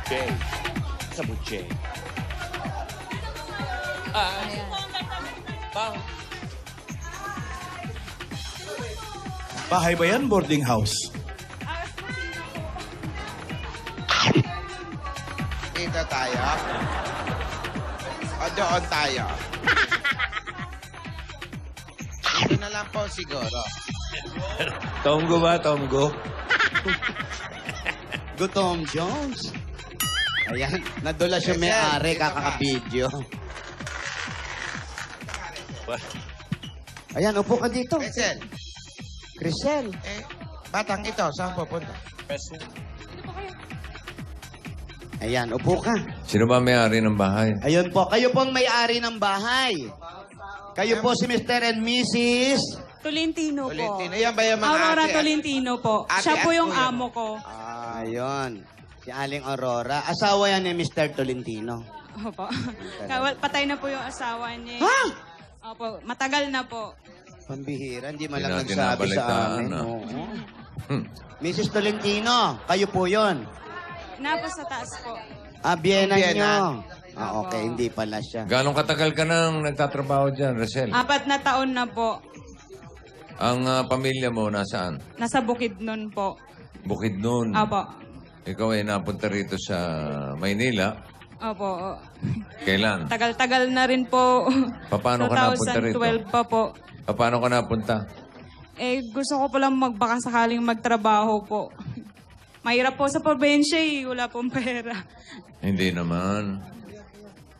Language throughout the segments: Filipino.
Jay. Sa mo, Jay. Bahay ba yan? Boarding house? Dito tayo. O doon tayo. Dito na lang po siguro. Tomgo ba, Tomgo? Gutom Jones. Ayan, nadulas yung may-ari, kakaka-video. Ayan, upo ka dito. Crisel, Crisel. batang ito, saan pupunta? Ayan, upo ka. Sino ba may-ari ng bahay? Ayun po, kayo pong may-ari ng bahay. Kayo po si Mr. and Mrs. Tolentino po. Tolentino. Yan ba yung mga Aurora ate? Tolentino po. Ate Siya po at yung kuya. amo ko. Ayun. Si Aling Aurora. Asawa yan ni Mr. Tolentino. Opo. Patay na po yung asawa niya. Ha? Opo, matagal na po. Pambihira, hindi man Hindi lang natin nagsabi sa nabalitaan, amin. ah. Oo. Mrs. Tolentino, kayo po yun. Napo sa taas po. Biyena Biyena. nyo. Okay, hindi pala siya. Gano'ng katagal ka nang nagtatrabaho dyan, Rachel? 4 na taon na po. Ang pamilya mo nasaan? Nasa Bukidnon po. Bukidnon. Opo. Ikaw ay napunta rito sa Maynila. Opo. Kailan? Tagal-tagal na rin po. Paano ka napunta rito? 2012 pa po. Paano ka napunta? Gusto ko palang magbaka sakaling magtrabaho po. Mahirap po sa probinsya Wala pong pera. Hindi naman.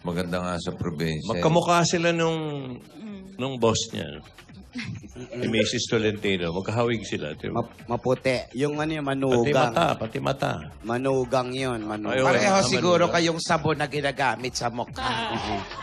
Maganda nga sa probinsya. Magkamukha sila nung boss niya. Ni Mrs. Tolentino. Magkahawig sila. Diba? Maputi. Yung ano yung Pati manugang. mata, pati mata. Manugang yun, manugang. Ayun. Pareho Tama siguro nila. kayong sabon na ginagamit sa mukha.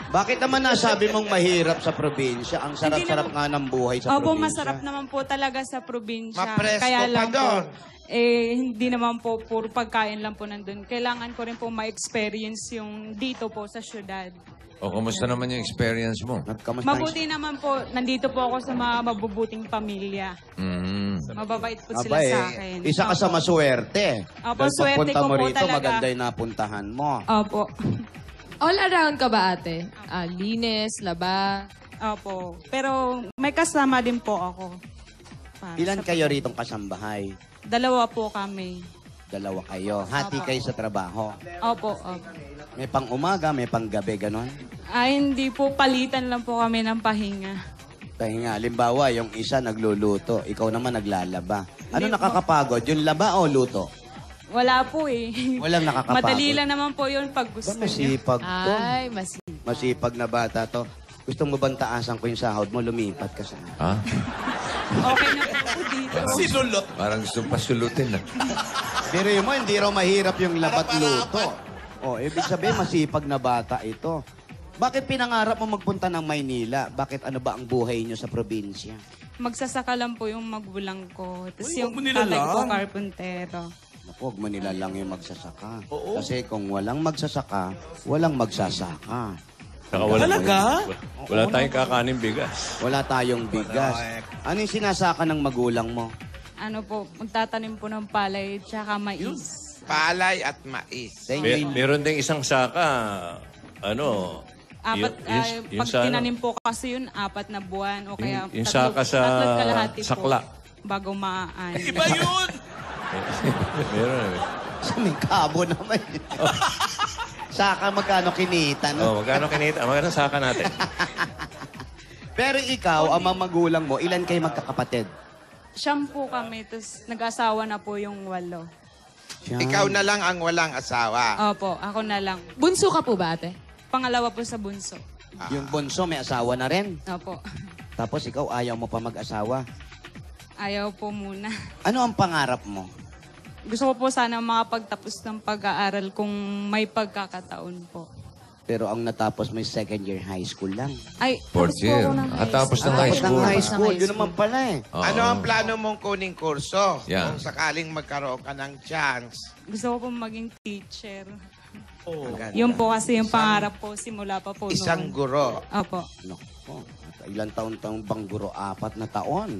Bakit naman nasabi mong mahirap sa probinsya? Ang sarap-sarap nga ng buhay sa Opo, probinsya. masarap naman po talaga sa probinsya. Mapresko Kaya pa lang doon. po, hindi naman po puro pagkain lang po nandun. Kailangan ko rin po ma-experience yung dito po sa syudad. O, kumusta naman yung experience mo? Kamusta Mabuti naman po, nandito po ako sa mga mabubuting pamilya. Mababait po sila Aba, sa akin. Isa ka sa maswerte. Opo, Dahil swerte pagpunta ko mo po rito, talaga. maganda yung napuntahan mo. Opo. All around ka ba, ate? Linis, laba? Opo. Pero may kasama din po ako. Ilan kayo ritong kasambahay? 2 po kami. 2 kayo. Hati kayo sa trabaho. Opo, opo. May pang umaga, may pang gabi, ganon. Hindi po. Palitan lang po kami ng pahinga. Pahinga, halimbawa, yung isa nagluluto, ikaw naman naglalaba. Ano Hindi, nakakapagod? Yung laba o luto? Wala po eh. Walang nakakapagod. Madali lang naman po yun pag gusto Ba, niyo. masipag to. Ay, Masipag na bata to. Gusto mo bang taasan ko yung sahod mo, lumipat ka sa akin. Ha? Okay na po po dito. Sinulot. Parang gusto pasulutin. Pero yun mo, hindi raw mahirap yung labat luto. Ibig sabihin, masipag na bata ito. Bakit pinangarap mo magpunta ng Maynila? Bakit ano ba ang buhay nyo sa probinsya? Magsasaka lang po yung magulang ko. Tapos Uy, yung wag mo tatay ko, nilalang. karpentero. Naku, huwag mo nila lang yung magsasaka. Oo. Kasi kung walang magsasaka, walang magsasaka. Saka Talaga? Wala tayong kakanin bigas. Wala tayong bigas. Ano yung sinasaka ng magulang mo? Ano po, magtatanim po ng palay tsaka mais. Palay at mais. Sa inyo, Meron ding isang saka, Pag tinanim po kasi yun, 4 na buwan o kaya yung saka sa tatlo't kalahati po sakla. bago maan. Iba yun! Meron. sa may kabo naman. Saka magkano kinita, no? Magkano kinita? Magkano saka natin? Pero ikaw, ang mga magulang mo, ilan kayo magkakapatid? Siyam po kami, tapos nag-asawa na po yung 8. Ikaw na lang ang walang asawa. Opo, ako na lang. bunso ka po ba, ate? Pangalawa po sa bunso. Yung bunso, may asawa na rin. Opo. Tapos ikaw, ayaw mo pa mag-asawa. Ayaw po muna. Ano ang pangarap mo? Gusto ko po sana makapagtapos ng pag-aaral kung may pagkakataon po. Pero ang natapos mo yung second year high school lang. Ay, Fourth tapos po year. ako ng high Tapos ng high Tapos ng school. high Tapos ng school, high yun naman pala eh. Oo. Ano ang plano mong kuning kurso? Yan. Kung sakaling magkaroon ka ng chance. Gusto ko po maging teacher. Ganda. Yun po kasi yung pangarap po simula pa po Isang noon. guro. Opo. Naku, ilang taon bang guro? 4 na taon.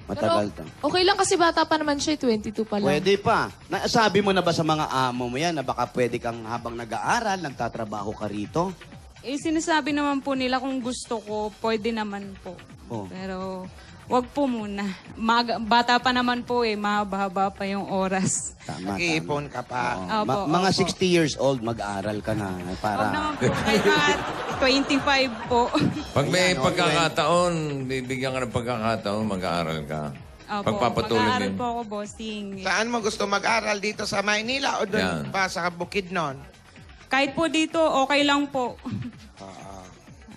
Matagal Pero, to. okay lang kasi bata pa naman siya, 22 pa lang. Pwede pa. Nasabi mo na ba sa mga amo mo yan na baka pwede kang habang nag-aaral, nagtatrabaho ka rito? Eh, sinasabi naman po nila kung gusto ko, pwede naman po. Oh. Pero, wag po muna. Bata pa naman po eh, mahaba pa yung oras. Tama, tama. Nag-iipon ka pa. Oo. Opo, Mga opo. 60 years old, mag-aaral ka na. Wag Para... naman po, kahit mga 25 po. Pag may Ayan, okay. pagkakataon, bibigyan ka ng pagkakataon, mag-aaral ka. Opo, Pagpapatuloy mag-aaral din. po ako, bossing. Saan mo gusto mag-aral? Dito sa Maynila o doon Yan. pa sa Bukidnon? Kahit po dito, okay lang po.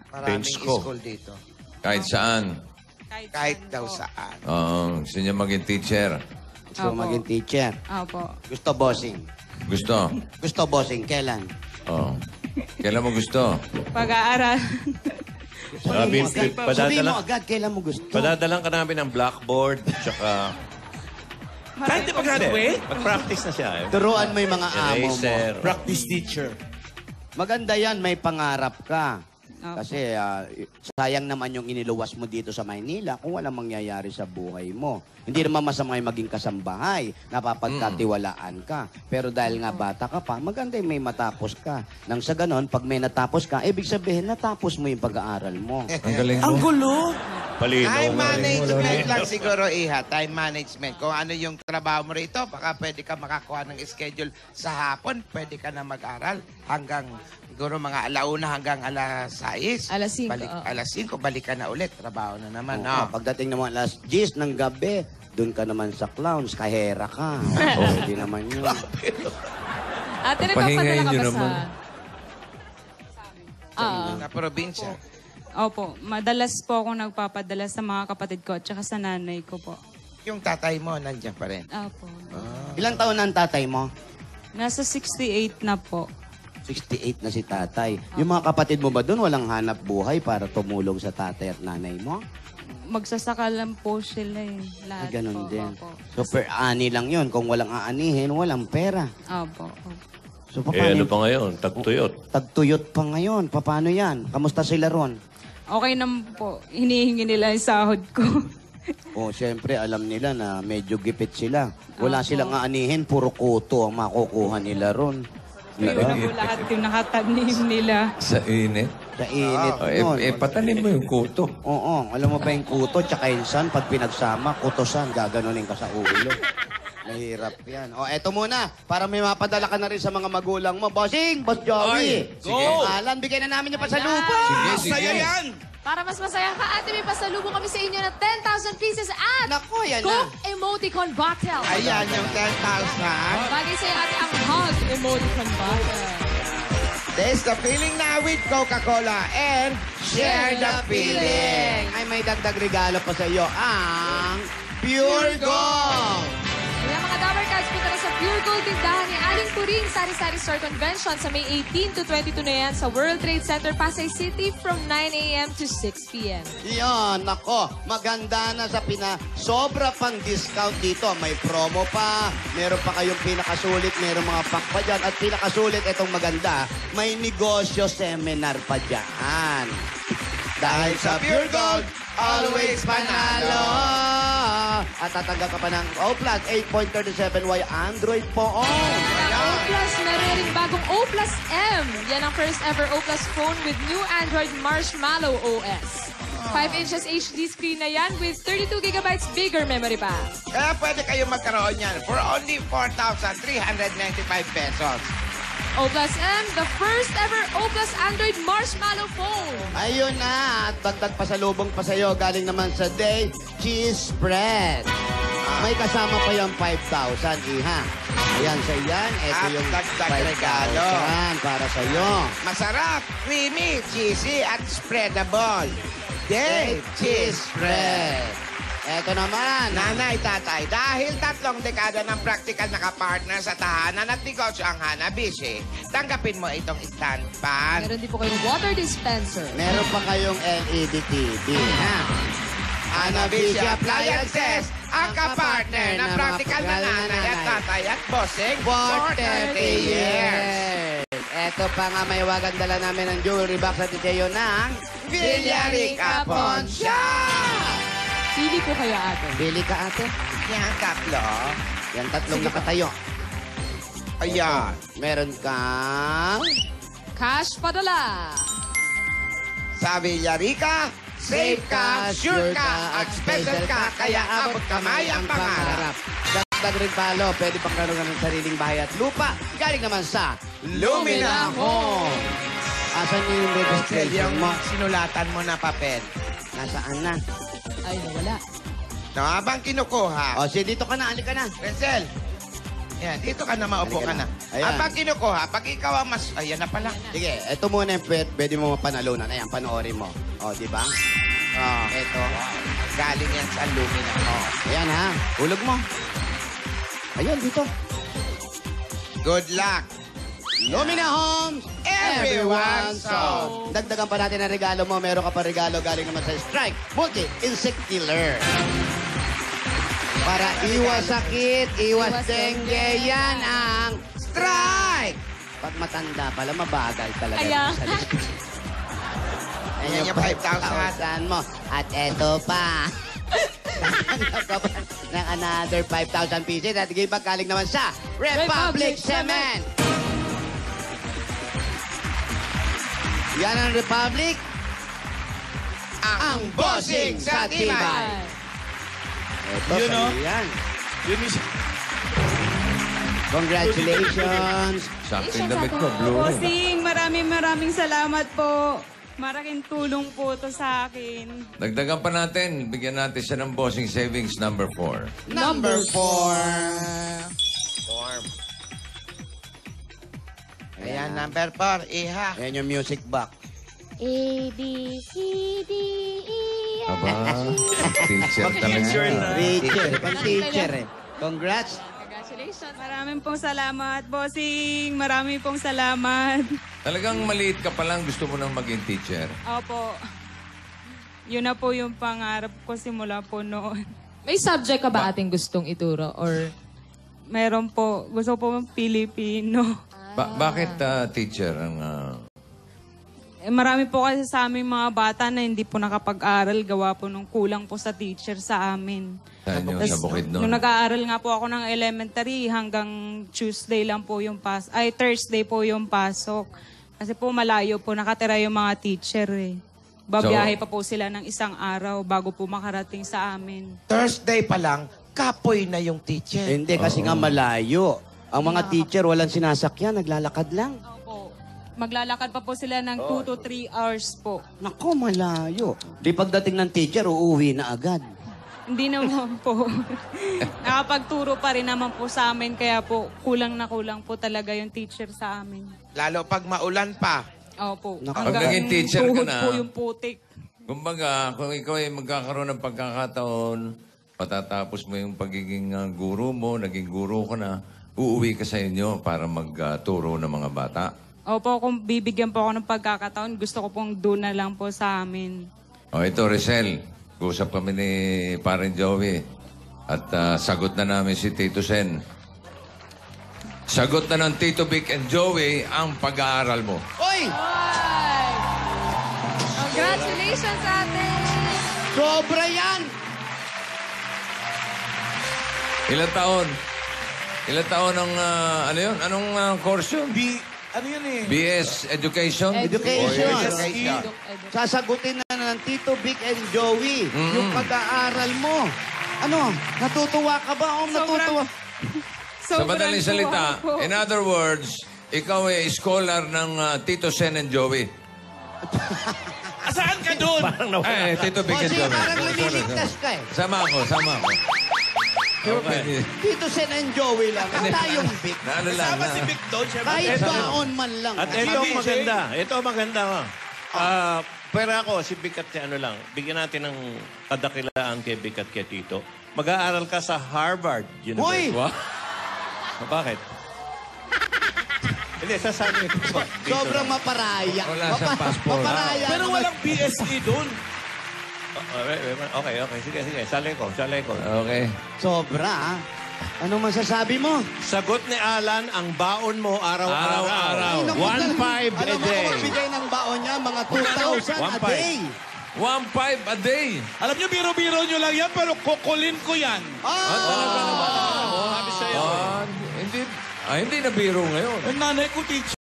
Maraming Pensko. school dito. Kahit saan. Kahit saan daw po. saan. Oo, gusto niya maging teacher. Gusto Opo. maging teacher. Opo. Gusto bossing. Gusto? Gusto bossing. Kailan? Oo. Kailan mo gusto? Pag-aaral. Sabi, Sabihin mo padadala, agad, kailan mo gusto? padadalang ka namin ng blackboard, tsaka... Kahit di mag-graduate? Mag-practice na siya. Eh. Turuan mo yung mga amo mo. Eraser. Practice teacher. Maganda yan, may pangarap ka. Opo. Kasi sayang naman yung iniluwas mo dito sa Maynila kung walang mangyayari sa buhay mo. Hindi naman masama yung maging kasambahay, napapagkatiwalaan ka. Pero dahil nga bata ka pa, maganda yung may matapos ka. Nang sa ganon, pag may natapos ka, ibig sabihin natapos mo yung pag-aaral mo. Ang galing mo. Ang gulo. Palino. Time management lang siguro, Iha. Time management. Kung ano yung trabaho mo rito, baka pwede ka makakuha ng schedule sa hapon. Pwede ka na mag-aral hanggang siguro mga alauna hanggang alas 6. Alas 5, Balik, oo. alas 5, balik ka na ulit. Trabaho na naman. Oo, No? pagdating naman alas 10 ng gabi, doon ka naman sa clowns, kahera ka. Pwede naman yun. Ate, Pahingayin nagpapadala ka niyo ba naman. Sa probinsya. Opo. Madalas po ako nagpapadala sa mga kapatid ko at saka sa nanay ko po. Yung tatay mo, nandiyan pa rin. Opo. Ilang taon na ang tatay mo? Nasa 68 na po. 68 na si tatay. Yung mga kapatid mo ba doon walang hanap buhay para tumulong sa tatay at nanay mo? Magsasaka lang po sila eh. Lahat Ay, ganun po. din. Opo. So, per ani lang yun. Kung walang aanihin, walang pera. Opo. Opo. So, Eh, ano paano? pa ngayon? Tagtuyot. Tagtuyot pa ngayon. Paano yan? Kamusta sila ron? Okay naman po. Hinihingi nila yung sahod ko. O, siyempre, alam nila na medyo gipit sila. Wala Opo. silang aanihin, puro kuto ang makukuha nila ron. Yun Diba? na po lahat yung nakatanim nila. Sa init. Sa init nun. Patanim mo yung kuto. Oo, alam mo ba yung kuto tsaka yung san, pag pinagsama, kutosan, gaganunin ka sa ulo. Mahirap yan. O, eto muna, para may mapadala ka na rin sa mga magulang mo. Bossing, Boss Joey. sige. Alan, bigyan na namin yung pasalubong. Sige, Saya sige. yan. Para mas masaya ka, ate, may pasalubong kami sa inyo na 10,000 pieces at Nako, yan na. Coke Emoticon Bottle. Ayan yung 10,000. Bagay sa'yo, ate, ang Hug Emoticon Bottle. Taste the feeling na with Coca-Cola and share the feeling. Ay, may dagdag regalo pa sa iyo, ang Pure Gold. Kaya mga Dabber Cards, punta na sa Pure Gold tindahan ni Aling Puring Sari-Sari Store Convention sa May 18 to 22 na yan sa World Trade Center, Pasay City from 9 a.m. to 6 p.m. Yan, nako, maganda na sa sobra pang discount dito. May promo pa, meron pa kayong pinakasulit, meron mga pack pa dyan. At pinakasulit, itong maganda, may negosyo seminar pa dyan. Dahil sa Pure Gold, always panalo! At tatanggap ka pa ng O Plus 8.37Y Android phone. O Plus, meron rin bagong O Plus M. Yan ang first ever O Plus phone with new Android Marshmallow OS. 5 inches HD screen na yan with 32 gigabytes bigger memory pa. Kaya pwede kayo magkaroon yan for only 4,395 pesos. O Plus M, the first ever O Plus Android Marshmallow phone. Ayun na, at dagdag pasalubong pa sa'yo galing naman sa Day Cheese Spread. May kasama pa yung 5,000, Iha. Ayan, sa iyan, ito At yung dagdag 5,000 regalo. para sa'yo. Masarap, creamy, cheesy, at spreadable. Day Cheese Spread. Ito naman. Nanay, tatay, dahil 3 dekada ng practical na kapartner sa tahanan at negosyo ang Hanabishi, tanggapin mo itong stand pan. Meron din po kayong water dispenser. Meron pa kayong LED TV, ha? Hanabishi Appliances, ang kapartner ng practical na nanay at tatay at bossing For 30 30 years. years. Ito pa nga may wagang dala namin ng jewelry box at ito ng Villarica Pawn Shop! Pili po kayo, ate. Pili ka, ate. Yan, tatlo. Yan, tatlong nakatayo. Ayan. Meron kang... Cash padala. Sabi niya, Rika, safe ka, sure ka, at special ka, kaya abot kamay ang pangarap. Dagdag rin palo, pwede pang karoon ng sariling bahay at lupa. Galing naman sa Lumina Home. Asan yung Rachel, registration yung mo? sinulatan mo na papel. Nasaan na? Ay, nawala. No, habang kinukuha. O, sige, dito ka na, halika na. Rachel, yan, dito ka na, maupo Halika ka na. na. Ayan. Habang kinukuha, pag ikaw ang mas... Ayan na pala. Sige, ito muna yung pwede mo mapanalunan. Ayan, panoorin mo. O, di ba? Oh, eto. Galing yan sa Lumina. Oh. Ayan ha, hulog mo. Ayan, dito. Good luck. Lumina Homes, Everyone's home. Dagdagan pa natin ang regalo mo. Meron ka pa regalo galing naman sa Strike Multi-Insect Killer. Para iwas sakit, iwas Iwas dengue, dengue. yan ang Strike! pag matanda pala, mabagal talaga. Ayan. yung salita. Ayan yung 5,000. mo. At eto pa. ng another 5,000 pieces at gibag galing naman sa Republic Republic Cement. Yan ang Republic. Ang bossing sa tibay. Ito, Yun, sa'yo oh. yan. Yun is... Congratulations. Sakto yung damit ko, blue. Bossing, maraming salamat po. Maraking tulong po to sa akin. Dagdagan pa natin. Bigyan natin siya ng bossing savings number 4. Number 4. Form. Ayan, number 4. Iha. Ayan yung music box. A, B, C, D, E, F. Aba, teacher Teacher talaga. na. Teacher, pang teacher eh. Congrats. Congratulations. Maraming pong salamat, bossing. Maraming pong salamat. Talagang maliit ka pa lang, gusto mo nang maging teacher. Opo. Yun na po yung pangarap ko simula po noon. May subject ka ba ating gustong ituro? Or Meron po. Gusto po Pilipino. Bakit teacher ang... Marami po kasi sa aming mga bata na hindi po nakapag-aral. Gawa po nung kulang po sa teacher sa amin. saan yung sa bukid Nung nun? nag-aaral nga po ako ng elementary, hanggang Tuesday lang po yung Thursday po yung pasok. Kasi po malayo po nakatira yung mga teacher eh. Babiyahe pa po sila ng isang araw bago po makarating sa amin. Thursday pa lang, kapoy na yung teacher. Hindi, kasi nga malayo. Ang mga teacher, walang sinasakyan, naglalakad lang. Opo. Maglalakad pa po sila ng 2 to 3 hours po. Naku, malayo. Di pagdating ng teacher, uuwi na agad. Hindi naman po. Nakapagturo pa rin naman po sa amin, kaya po kulang na kulang po talaga yung teacher sa amin. Lalo pag maulan pa. Opo. Pag naging teacher ka tuhod na- po yung putik. Kumbaga, kung ikaw ay magkakaroon ng pagkakataon, patatapos mo yung pagiging guro mo, naging guro ka na, uuwi ka sa inyo para magturo ng mga bata. Opo, kung bibigyan po ako ng pagkakataon, gusto ko pong doon na lang po sa amin. O ito, Rizal, usap kami ni Parang Joey at sagot na namin si Tito Sen. Sagot na ng Tito Vic and Joey ang pag-aaral mo. Oy! congratulations, ate! Sobra yan! Ilang taon? Ilang taon ang, ano yun? Anong course yun? Ano yun eh? BS Education? Education. Education. Sasagutin na ng Tito Vic and Joey yung pag-aaral mo. Ano? Natutuwa ka ba? O natutuwa? Sa madaling Sobrang salita, tuwa po. in other words, ikaw ay scholar ng Tito Sen and Joey. Saan ka doon? Eh, Tito O Vic and sige, Joey. parang lumiligtas ka eh. Sama ako. Okay. Tito Sen and Joey lang. Ang tayong Vic. Naano lang Kasama na. si Vic doon, syempre. Kahit baon man lang. At ito ang maganda. Ito ang maganda. Pero ako, si Vic at si ano lang, bigyan natin ng kadakilaan kay Vic at kay Tito. Mag-aaral ka sa Harvard University. Hoy! Wow. Bakit? Hindi, sasabi ito. Sobrang maparaya. Wala siyang passport. Maparaya. Pero naman. walang BSE doon. Okay. Sige. Salay ko. Okay. Sobra, ah. Anong masasabi mo? Sagot ni Alan ang baon mo araw-araw. Ay, naku, 1.5 a Alam mo day. kung magbigay ng baon niya, mga 2,000 a 1.5. day. 1.5 a day. Alam nyo, biro-biro nyo lang yan, pero kukulin ko yan. Talaga naman. Sabi sa'yo. Hindi na biro ngayon. Ang nanay ko, teacher.